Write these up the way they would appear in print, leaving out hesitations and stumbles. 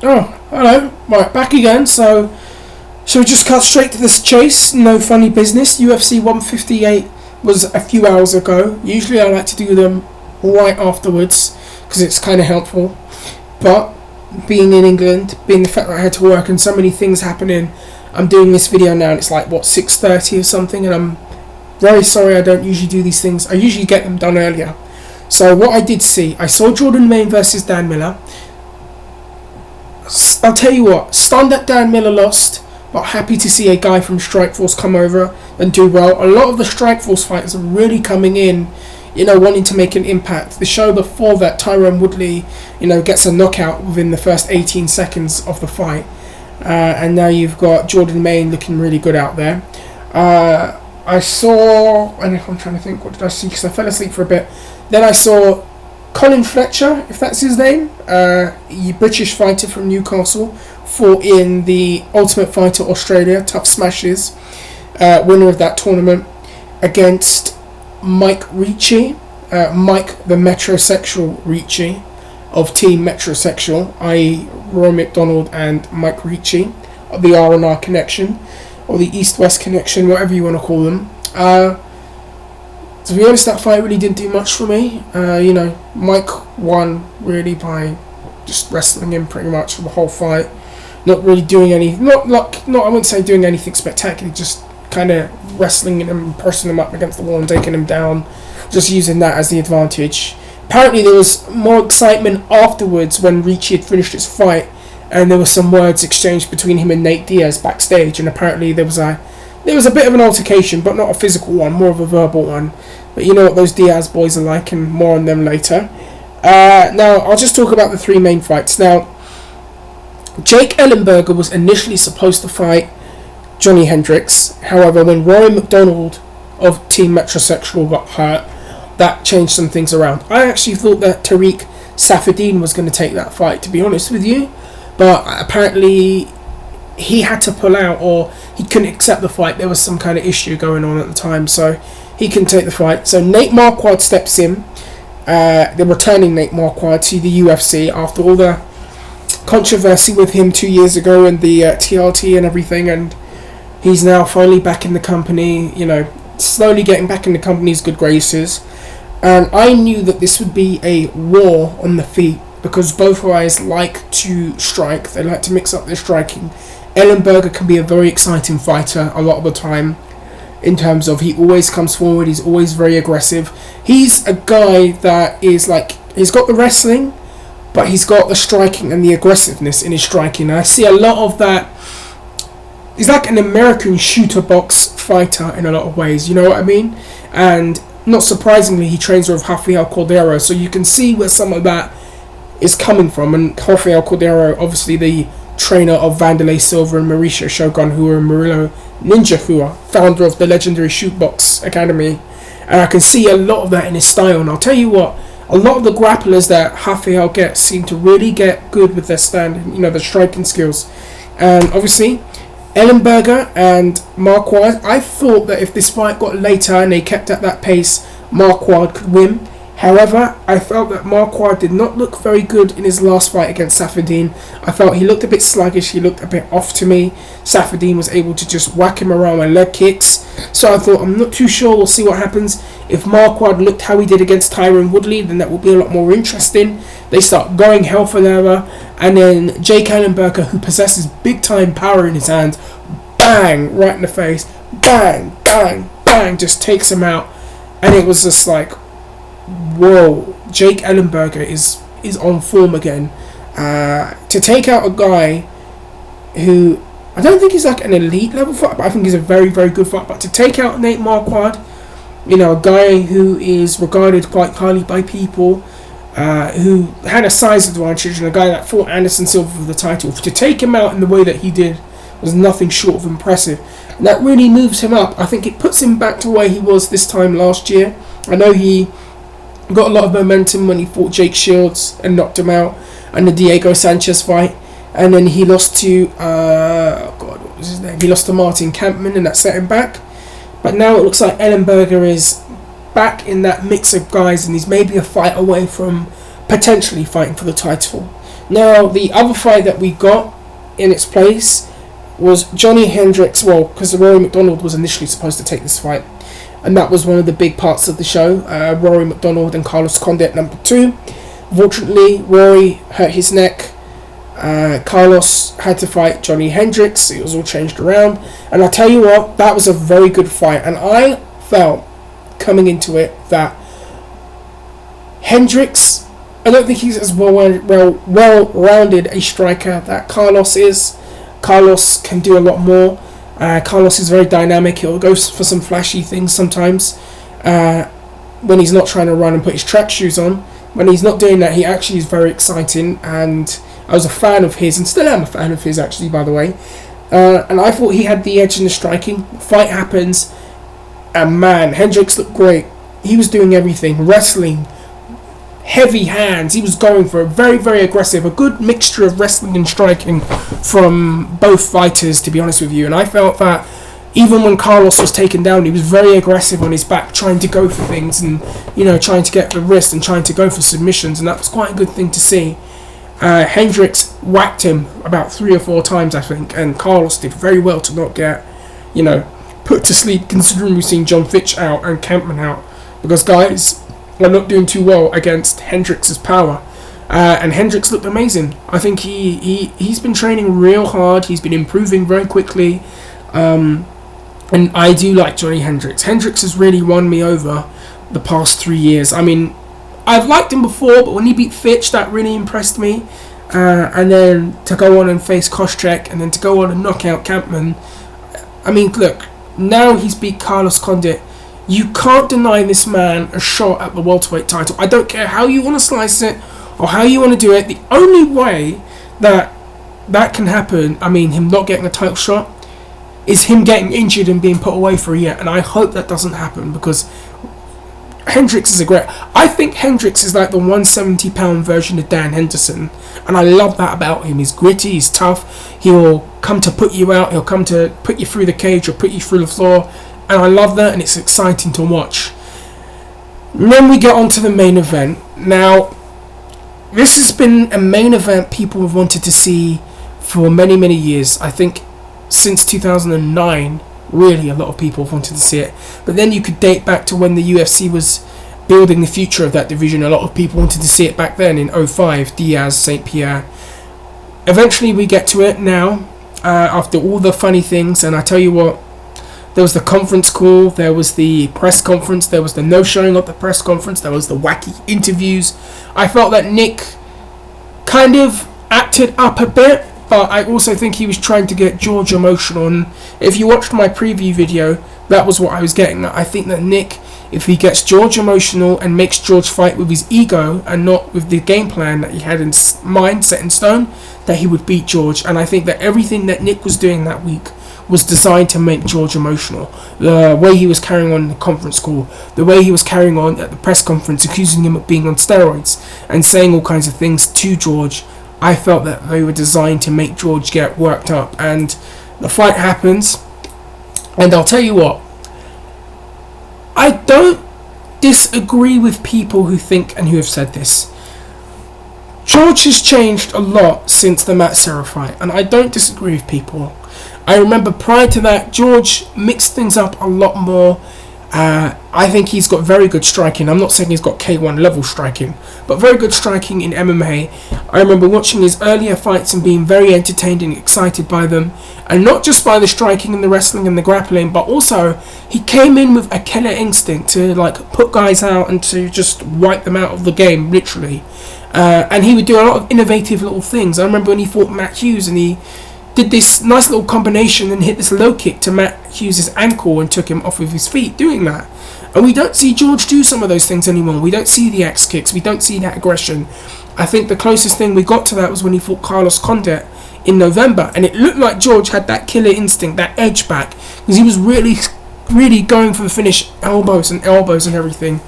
Oh, hello. Right, back again. So, shall we just cut straight to this chase? No funny business. UFC 158 was a few hours ago. Usually I like to do them right afterwards because it's kind of helpful. But, being in England, being the fact that I had to work and so many things happening, I'm doing this video now and it's like, 6:30 or something, and I'm very sorry I don't usually do these things. I usually get them done earlier. So, what I did see, I saw Jordan Main versus Dan Miller. I'll tell you what, stunned that Dan Miller lost, but happy to see a guy from Strikeforce come over and do well. A lot of the Strikeforce fighters are really coming in, wanting to make an impact. The show before that, Tyron Woodley, gets a knockout within the first 18 seconds of the fight. And now you've got Jordan Main looking really good out there. I saw, and if I'm trying to think, what did I see? Because I fell asleep for a bit. Then I saw Colin Fletcher, if that's his name, a British fighter from Newcastle, fought in the Ultimate Fighter Australia, Tough Smashes, winner of that tournament, against Mike Ricci, Mike the Metrosexual Ricci of Team Metrosexual, i.e. Roy McDonald and Mike Ricci, of the R&R connection, or the East-West connection, whatever you want to call them. To be honest, that fight really didn't do much for me. Mike won really by just wrestling him pretty much for the whole fight. Not really doing I wouldn't say doing anything spectacular, just kind of wrestling him and pressing him up against the wall and taking him down, just using that as the advantage. Apparently there was more excitement afterwards when Ricci had finished his fight, and there were some words exchanged between him and Nate Diaz backstage, and apparently there was a bit of an altercation, but not a physical one, more of a verbal one. But you know what those Diaz boys are like, and more on them later. Now, I'll just talk about the three main fights. Now, Jake Ellenberger was initially supposed to fight Johnny Hendricks. However, when Rory McDonald of Team Metrosexual got hurt, that changed some things around. I actually thought that Tariq Saffiedine was going to take that fight, to be honest with you. But apparently he had to pull out, or he couldn't accept the fight. There was some kind of issue going on at the time, so he couldn't take the fight. So Nate Marquardt steps in, the returning Nate Marquardt, to the UFC after all the controversy with him 2 years ago and the TRT and everything, and he's now finally back in the company, slowly getting back in the company's good graces. And I knew that this would be a war on the feet, because both guys like to strike. They like to mix up their striking. Ellenberger can be a very exciting fighter a lot of the time, in terms of he always comes forward, he's always very aggressive. He's a guy that is like, he's got the wrestling, but he's got the striking and the aggressiveness in his striking. And I see a lot of that. He's like an American shooter box fighter in a lot of ways, you know what I mean? And not surprisingly, he trains with Rafael Cordero, so you can see where some of that is coming from. And Rafael Cordero, obviously the trainer of Vanderlei Silva and Mauricio Shogun, who are Murillo Ninja Hua, founder of the legendary Shootbox Academy. And I can see a lot of that in his style. And I'll tell you what, a lot of the grapplers that Rafael gets seem to really get good with their stand, the striking skills. And obviously, Ellenberger and Marquardt, I thought that if this fight got later and they kept at that pace, Marquardt could win. However, I felt that Marquardt did not look very good in his last fight against Saffiedine. I felt he looked a bit sluggish, he looked a bit off to me. Saffiedine was able to just whack him around with leg kicks. So I thought, I'm not too sure, we'll see what happens. If Marquardt looked how he did against Tyron Woodley, then that will be a lot more interesting. They start going hell for leather, and then Jake Ellenberger, who possesses big time power in his hands, bang, right in the face, bang, bang, bang, just takes him out. And it was just like, whoa, Jake Ellenberger is on form again. To take out a guy who, I don't think he's like an elite level fighter, but I think he's a very, very good fighter. But to take out Nate Marquardt, a guy who is regarded quite highly by people, who had a size advantage, and a guy that fought Anderson Silva for the title, to take him out in the way that he did was nothing short of impressive. And that really moves him up. I think it puts him back to where he was this time last year. I know he got a lot of momentum when he fought Jake Shields and knocked him out, and the Diego Sanchez fight, and then he lost to what was his name? He lost to Martin Kampmann, and that set him back. But now it looks like Ellenberger is back in that mix of guys, and he's maybe a fight away from potentially fighting for the title. Now, the other fight that we got in its place was Johnny Hendricks. Well, because Rory McDonald was initially supposed to take this fight, and that was one of the big parts of the show. Rory McDonald and Carlos Condit number 2. Unfortunately, Rory hurt his neck. Carlos had to fight Johnny Hendricks. It was all changed around, and I tell you what, that was a very good fight. And I felt coming into it that Hendricks, I don't think he's as well-rounded a striker that Carlos is. Carlos can do a lot more. Carlos is very dynamic. He'll go for some flashy things sometimes when he's not trying to run and put his track shoes on. When he's not doing that, he actually is very exciting, and I was a fan of his, and still am a fan of his actually, by the way. And I thought he had the edge in the striking. The fight happens, and man, Hendricks looked great. He was doing everything, wrestling, heavy hands. He was going for it, very, very aggressive. A good mixture of wrestling and striking from both fighters, to be honest with you. And I felt that even when Carlos was taken down, he was very aggressive on his back, trying to go for things and, trying to get the wrist and trying to go for submissions. And that was quite a good thing to see. Hendricks whacked him about 3 or 4 times, I think, and Carlos did very well to not get, put to sleep, considering we've seen John Fitch out and Campman out, because guys are not doing too well against Hendricks' power. And Hendricks looked amazing. I think he's been training real hard. He's been improving very quickly. And I do like Johnny Hendricks. Hendricks has really won me over the past 3 years. I mean, I've liked him before, but when he beat Fitch, that really impressed me. And then to go on and face Koscheck, and then to go on and knock out Campman. I mean, look, now he's beat Carlos Condit. You can't deny this man a shot at the welterweight title. I don't care how you want to slice it or how you want to do it. The only way that can happen, I mean, him not getting a title shot, is him getting injured and being put away for a year. And I hope that doesn't happen, because Hendricks is I think Hendricks is like the 170-pound version of Dan Henderson, and I love that about him. He's gritty, he's tough, he'll come to put you out, he'll come to put you through the cage or put you through the floor, and I love that, and it's exciting to watch. And then we get on to the main event. Now, this has been a main event people have wanted to see for many, many years. I think since 2009, really, a lot of people have wanted to see it. But then you could date back to when the UFC was building the future of that division. A lot of people wanted to see it back then in 2005, Diaz, St. Pierre. Eventually we get to it now, after all the funny things, and I tell you what, there was the conference call, there was the press conference, there was the no-showing at the press conference, there was the wacky interviews. I felt that Nick kind of acted up a bit, but I also think he was trying to get George emotional. And if you watched my preview video, that was what I was getting at. I think that Nick, if he gets George emotional and makes George fight with his ego and not with the game plan that he had in mind, set in stone, that he would beat George. And I think that everything that Nick was doing that week was designed to make George emotional. The way he was carrying on in the conference call, the way he was carrying on at the press conference, accusing him of being on steroids and saying all kinds of things to George, I felt that they were designed to make George get worked up. And the fight happens, and I'll tell you what, I don't disagree with people who think and who have said this. George has changed a lot since the Matt Serra fight, and I don't disagree with people. I remember prior to that, George mixed things up a lot more. I think he's got very good striking. I'm not saying he's got K1 level striking, but very good striking in MMA. I remember watching his earlier fights and being very entertained and excited by them, and not just by the striking and the wrestling and the grappling, but also he came in with a killer instinct to put guys out and to just wipe them out of the game, literally. And he would do a lot of innovative little things. I remember when he fought Matt Hughes and he did this nice little combination and hit this low kick to Matt Hughes' ankle and took him off with his feet doing that. And we don't see George do some of those things anymore. We don't see the axe kicks. We don't see that aggression. I think the closest thing we got to that was when he fought Carlos Condit in November, and it looked like George had that killer instinct, that edge back, because he was really, really going for the finish, elbows and everything.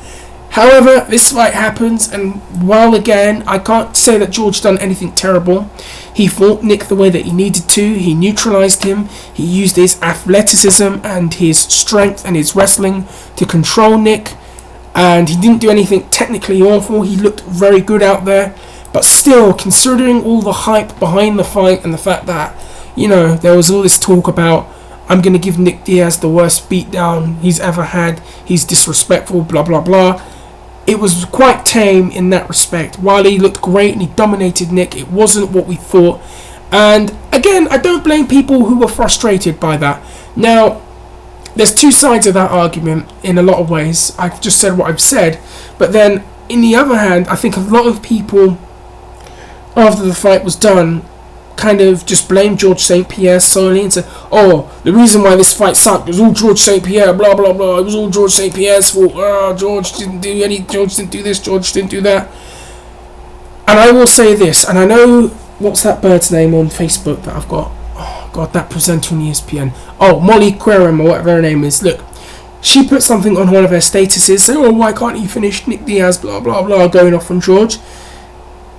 However, this fight happens, and while again, I can't say that George done anything terrible. He fought Nick the way that he needed to. He neutralized him. He used his athleticism and his strength and his wrestling to control Nick. And he didn't do anything technically awful. He looked very good out there. But still, considering all the hype behind the fight and the fact that, there was all this talk about, I'm going to give Nick Diaz the worst beatdown he's ever had, he's disrespectful, blah, blah, blah. It was quite tame in that respect. While he looked great and he dominated Nick, it wasn't what we thought. And again, I don't blame people who were frustrated by that. Now, there's two sides of that argument in a lot of ways. I've just said what I've said. But then, in the other hand, I think a lot of people, after the fight was done, kind of just blamed George St. Pierre solely and said, oh, the reason why this fight sucked was all George St. Pierre, blah, blah, blah. It was all George St. Pierre's fault. George didn't do this, George didn't do that. And I will say this, and I know, what's that bird's name on Facebook that I've got? Oh, God, that presenter on ESPN. Oh, Molly Querim, or whatever her name is. Look, she put something on one of her statuses, saying, oh, why can't he finish Nick Diaz, blah, blah, blah, going off on George.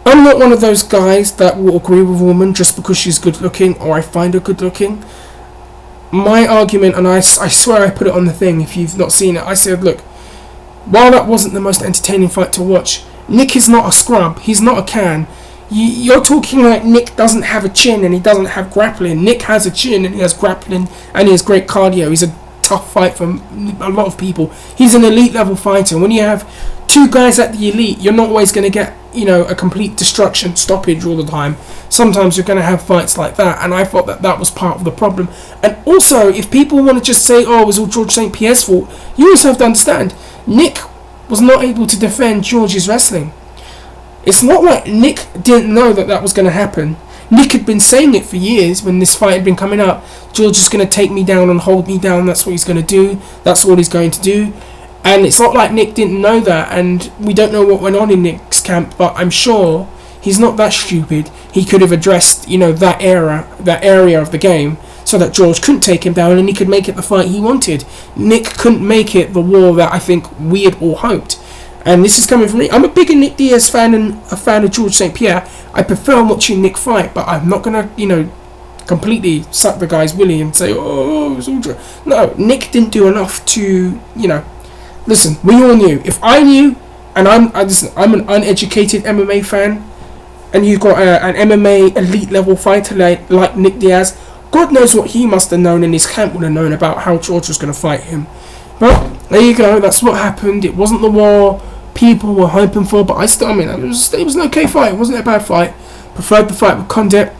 I'm not one of those guys that will agree with a woman just because she's good looking or I find her good looking. My argument, and I swear I put it on the thing if you've not seen it, I said, look, while that wasn't the most entertaining fight to watch, Nick is not a scrub, he's not a can. You're talking like Nick doesn't have a chin and he doesn't have grappling. Nick has a chin and he has grappling and he has great cardio. He's a tough fight for a lot of people. He's an elite level fighter. When you have two guys at the elite, you're not always going to get, a complete destruction stoppage all the time. Sometimes you're going to have fights like that, and I thought that was part of the problem. And also, if people want to just say, oh, it was all George St. Pierre's fault, you also have to understand, Nick was not able to defend George's wrestling. It's not like Nick didn't know that was going to happen. Nick had been saying it for years when this fight had been coming up. George is going to take me down and hold me down. That's what he's going to do. That's what he's going to do. And it's not like Nick didn't know that. And we don't know what went on in Nick's camp. But I'm sure he's not that stupid. He could have addressed, that area of the game so that George couldn't take him down and he could make it the fight he wanted. Nick couldn't make it the war that I think we had all hoped. And this is coming from me. I'm a bigger Nick Diaz fan and a fan of George St. Pierre. I prefer watching Nick fight, but I'm not going to, completely suck the guy's willy and say, oh, it's all true. No, Nick didn't do enough to, listen, we all knew. If I knew, and I'm an uneducated MMA fan, and you've got an MMA elite level fighter like Nick Diaz, God knows what he must have known and his camp would have known about how George was going to fight him. But there you go, that's what happened. It wasn't the war people were hoping for, but it was an okay fight. It wasn't a bad fight. Preferred the fight with Condit.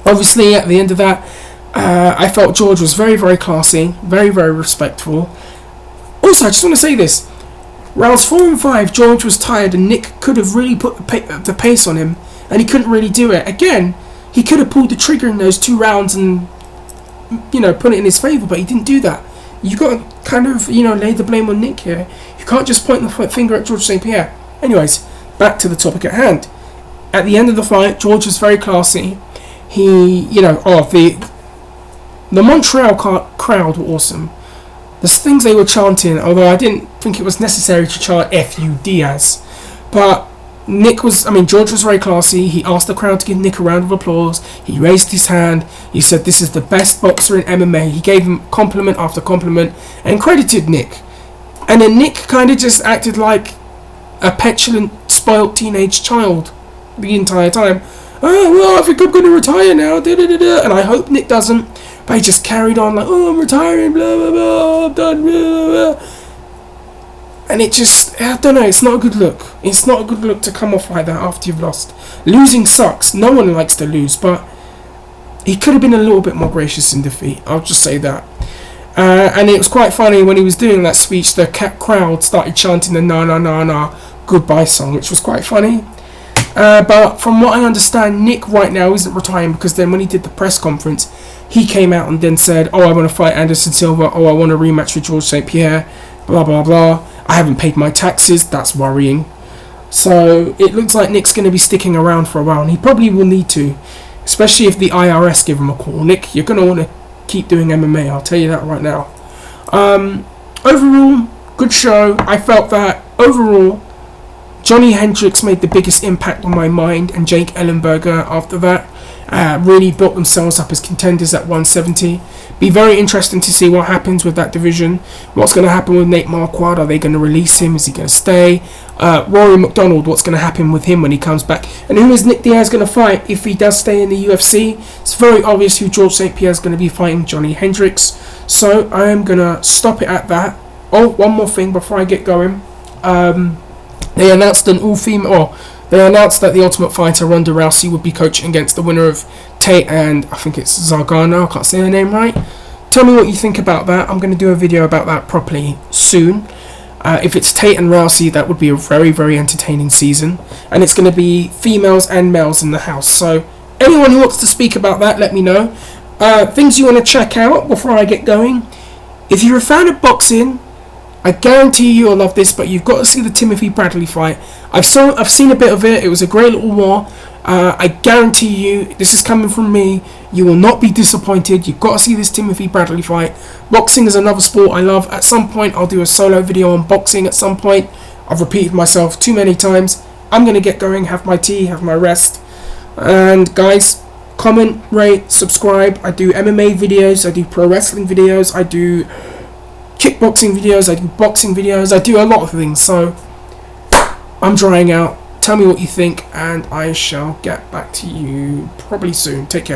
Obviously, at the end of that, I felt George was very, very classy, very, very respectful. Also, I just want to say this. Rounds 4 and 5, George was tired and Nick could have really put the pace on him, and he couldn't really do it. Again, he could have pulled the trigger in those 2 rounds and, put it in his favour, but he didn't do that. You got to kind of, lay the blame on Nick here. You can't just point the finger at George St. Pierre. Anyways, back to the topic at hand. At the end of the fight, George was very classy. He, the Montreal crowd were awesome. The things they were chanting, although I didn't think it was necessary to chant F.U. Diaz. But George was very classy. He asked the crowd to give Nick a round of applause. He raised his hand. He said this is the best boxer in MMA. He gave him compliment after compliment and credited Nick. And then Nick kind of just acted like a petulant, spoilt teenage child the entire time. Oh, well, I think I'm going to retire now. And I hope Nick doesn't. But he just carried on like, oh, I'm retiring, blah, blah, blah, I'm done, blah, blah, blah. And it just, I don't know, it's not a good look. It's not a good look to come off like that after you've lost. Losing sucks. No one likes to lose, but he could have been a little bit more gracious in defeat. I'll just say that. And it was quite funny when he was doing that speech, the crowd started chanting the na na na na goodbye song, which was quite funny. But from what I understand, Nick right now isn't retiring because then when he did the press conference, he came out and then said, oh, I want to fight Anderson Silva. Oh, I want a rematch with George St. Pierre. Blah, blah, blah. I haven't paid my taxes. That's worrying. So it looks like Nick's going to be sticking around for a while. And he probably will need to. Especially if the IRS give him a call. Nick, you're going to want to keep doing MMA. I'll tell you that right now. Overall, good show. I felt that overall, Johnny Hendricks made the biggest impact on my mind. And Jake Ellenberger after that. really built themselves up as contenders at 170. Be very interesting to see what happens with that division. What's going to happen with Nate Marquardt? Are they going to release him? Is he going to stay? Rory McDonald, what's going to happen with him when he comes back? And who is Nick Diaz going to fight if he does stay in the UFC? It's very obvious who George St. Pierre is going to be fighting, Johnny Hendricks. So I am going to stop it at that. Oh, one more thing before I get going. They announced they announced that the Ultimate Fighter Ronda Rousey would be coaching against the winner of Tate and I think it's Zargano. I can't say her name right. Tell me what you think about that. I'm going to do a video about that properly soon. If it's Tate and Rousey, that would be a very, very entertaining season. And it's going to be females and males in the house. So anyone who wants to speak about that, let me know. Things you want to check out before I get going. If you're a fan of boxing, I guarantee you'll love this, but you've got to see the Timothy Bradley fight. I've seen a bit of it. It was a great little war. I guarantee you, this is coming from me, you will not be disappointed. You've got to see this Timothy Bradley fight. Boxing is another sport I love. At some point, I'll do a solo video on boxing at some point. I've repeated myself too many times. I'm going to get going, have my tea, have my rest. And guys, comment, rate, subscribe. I do MMA videos, I do pro wrestling videos, I do kickboxing videos, I do boxing videos, I do a lot of things. So I'm drying out. Tell me what you think and I shall get back to you probably soon. Take care.